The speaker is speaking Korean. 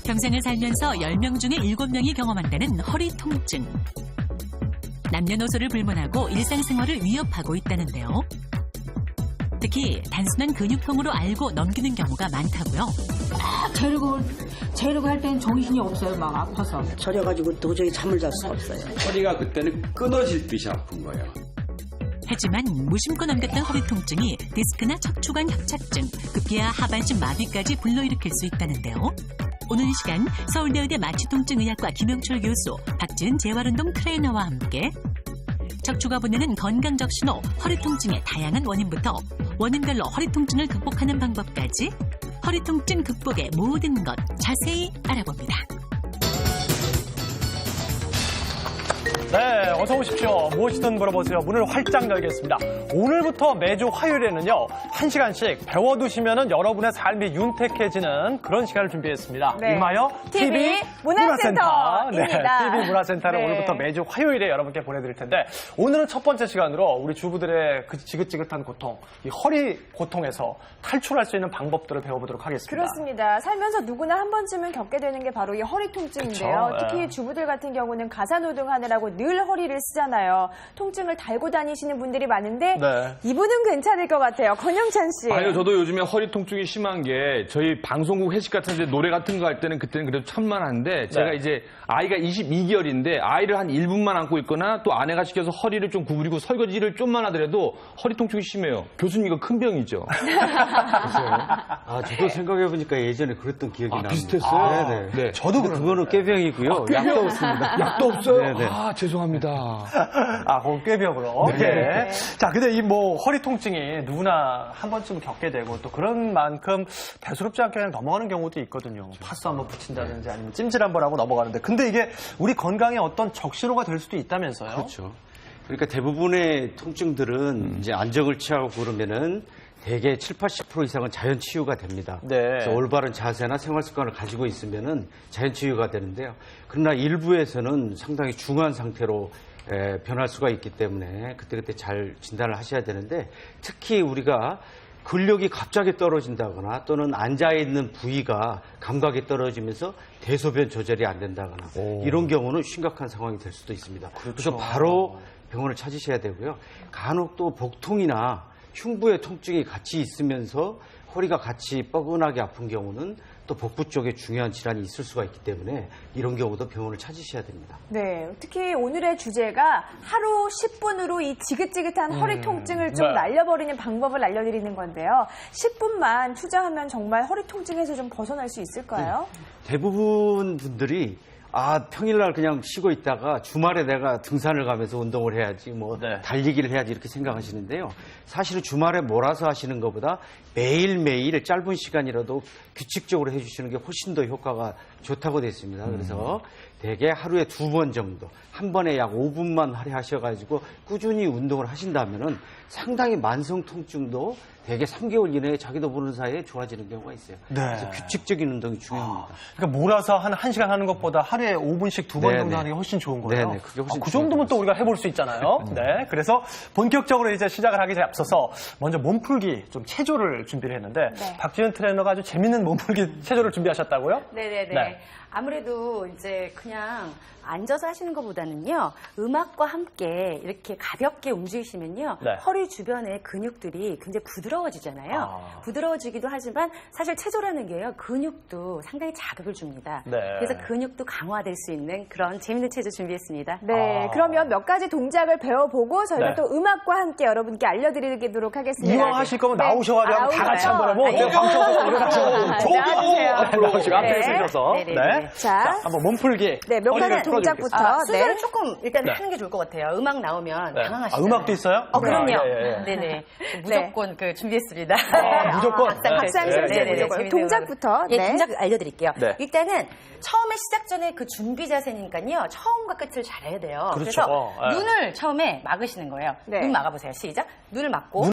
평생을 살면서 10명 중에 7명이 경험한다는 허리 통증. 남녀노소를 불문하고 일상생활을 위협하고 있다는데요. 특히 단순한 근육통으로 알고 넘기는 경우가 많다고요. 재려고 할 때는 정신이 없어요. 막 아파서. 저려가지고 도저히 잠을 잘 수 없어요. 허리가 그때는 끊어질 듯이 아픈 거예요. 하지만 무심코 넘겼던 허리 통증이 디스크나 척추관 협착증, 급기야 하반신 마비까지 불러일으킬 수 있다는데요. 오늘 이 시간 서울대의대 마취통증의학과 김영철 교수, 박지은 재활운동 트레이너와 함께 척추가 보내는 건강적 신호, 허리 통증의 다양한 원인부터 원인별로 허리 통증을 극복하는 방법까지 허리 통증 극복의 모든 것 자세히 알아봅니다. 네, 어서 오십시오. 무엇이든 물어보세요. 문을 활짝 열겠습니다. 오늘부터 매주 화요일에는요, 1시간씩 배워두시면 여러분의 삶이 윤택해지는 그런 시간을 준비했습니다. 네. 이마여 TV 문화센터입니다. 네, TV 문화센터를 네. 오늘부터 매주 화요일에 여러분께 보내드릴 텐데, 오늘은 첫 번째 시간으로 우리 주부들의 그 지긋지긋한 고통, 이 허리 고통에서 탈출할 수 있는 방법들을 배워보도록 하겠습니다. 그렇습니다. 살면서 누구나 한 번쯤은 겪게 되는 게 바로 이 허리 통증인데요. 그쵸? 특히 주부들 같은 경우는 가사노동하느라고 늘 허리를 쓰잖아요. 통증을 달고 다니시는 분들이 많은데 네. 이분은 괜찮을 것 같아요. 권영찬 씨. 아니요, 저도 요즘에 허리 통증이 심한 게 저희 방송국 회식 같은 데 노래 같은 거 할 때는 그때는 그래도 천만한데 제가 이제 아이가 22개월인데 아이를 한 1분만 안고 있거나 또 아내가 시켜서 허리를 좀 구부리고 설거지를 좀만 하더라도 허리 통증이 심해요. 교수님 이거 큰 병이죠. 아, 저도 생각해보니까 예전에 그랬던 기억이 납니다. 비슷했어요? 네네. 네. 저도 그거는 꾀병이고요. 약도 없습니다. 약도 없어요? 네네. 아, 죄송합니다. 아, 그건 꾀병으로. 네. 자, 근데 이 뭐 허리 통증이 누구나 한 번쯤 겪게 되고 또 그런 만큼 대수롭지 않게 그냥 넘어가는 경우도 있거든요. 파스 한번 붙인다든지 아니면 찜질 한번 하고 넘어가는데. 근데 이게 우리 건강에 어떤 적시로가 될 수도 있다면서요? 그렇죠. 그러니까 대부분의 통증들은 이제 안정을 취하고 그러면은 대개 70~80% 이상은 자연 치유가 됩니다. 네. 그래서 올바른 자세나 생활 습관을 가지고 있으면은 자연 치유가 되는데요. 그러나 일부에서는 상당히 중한 상태로 변할 수가 있기 때문에 그때그때 잘 진단을 하셔야 되는데, 특히 우리가 근력이 갑자기 떨어진다거나 또는 앉아있는 부위가 감각이 떨어지면서 대소변 조절이 안 된다거나 이런 경우는 심각한 상황이 될 수도 있습니다. 그래서 바로 병원을 찾으셔야 되고요. 간혹 또 복통이나 흉부의 통증이 같이 있으면서 허리가 같이 뻐근하게 아픈 경우는 또 복부 쪽에 중요한 질환이 있을 수가 있기 때문에 이런 경우도 병원을 찾으셔야 됩니다. 네, 특히 오늘의 주제가 하루 10분으로 이 지긋지긋한 허리 통증을 좀 네. 날려버리는 방법을 알려드리는 건데요. 10분만 투자하면 정말 허리 통증에서 좀 벗어날 수 있을까요? 대부분 분들이 평일날 그냥 쉬고 있다가 주말에 내가 등산을 가면서 운동을 해야지, 달리기를 해야지 이렇게 생각하시는데요. 사실은 주말에 몰아서 하시는 것보다 매일매일 짧은 시간이라도 규칙적으로 해주시는 게 훨씬 더 효과가 좋다고 되어 있습니다. 그래서 대개 하루에 2번 정도, 한 번에 약 5분만 하셔가지고 꾸준히 운동을 하신다면은 상당히 만성 통증도 대개 3개월 이내에 자기도 모르는 사이에 좋아지는 경우가 있어요. 네. 그래서 규칙적인 운동이 중요합니다. 그러니까 몰아서 한 1시간 하는 것보다 하루에 5분씩 2번 정도 하는 게 훨씬 좋은 거예요. 네네, 그게 훨씬 그 정도면 또 우리가 해볼 수 있잖아요. 네. 그래서 본격적으로 이제 시작을 하기 앞서서 먼저 몸풀기, 좀 체조를 준비를 했는데 박지은 트레이너가 아주 재밌는 몸풀기 체조를 준비하셨다고요? 네네네. 네. 아무래도 이제 그냥 앉아서 하시는 것보다는요, 음악과 함께 이렇게 가볍게 움직이시면요, 네. 허리 주변의 근육들이 굉장히 부드러워지잖아요. 부드러워지기도 하지만 사실 체조라는 게요, 근육도 상당히 자극을 줍니다. 네. 그래서 근육도 강화될 수 있는 그런 재밌는 체조 준비했습니다. 네, 그러면 몇 가지 동작을 배워보고 저희가 네. 또 음악과 함께 여러분께 알려드리도록 하겠습니다. 이왕 하실 거면 나오셔가지고 한번 다 같이 한번 해보고 네. 방청소에서 일어나셔서 나와주세요. 나오시고 앞에 네. 쓰셔서 네네네. 자, 한번 몸풀기 네, 몇 허리를 가지 풀어주겠습니다. 동작부터. 순서를 조금 일단 네. 하는 게 좋을 것 같아요. 음악 나오면 네. 당황하시잖아요. 음악도 있어요? 그럼요. 예. 네네. 무조건 준비했습니다. 무조건. 박상 선생 네네네. 무조건. 동작부터. 예, 네. 동작 알려드릴게요. 네. 일단은 처음에 시작 전에 그 준비 자세니까요. 처음과 끝을 잘해야 돼요. 그렇죠. 그래서 네. 눈을 처음에 막으시는 거예요. 네. 눈 막아보세요. 시작. 눈을 막고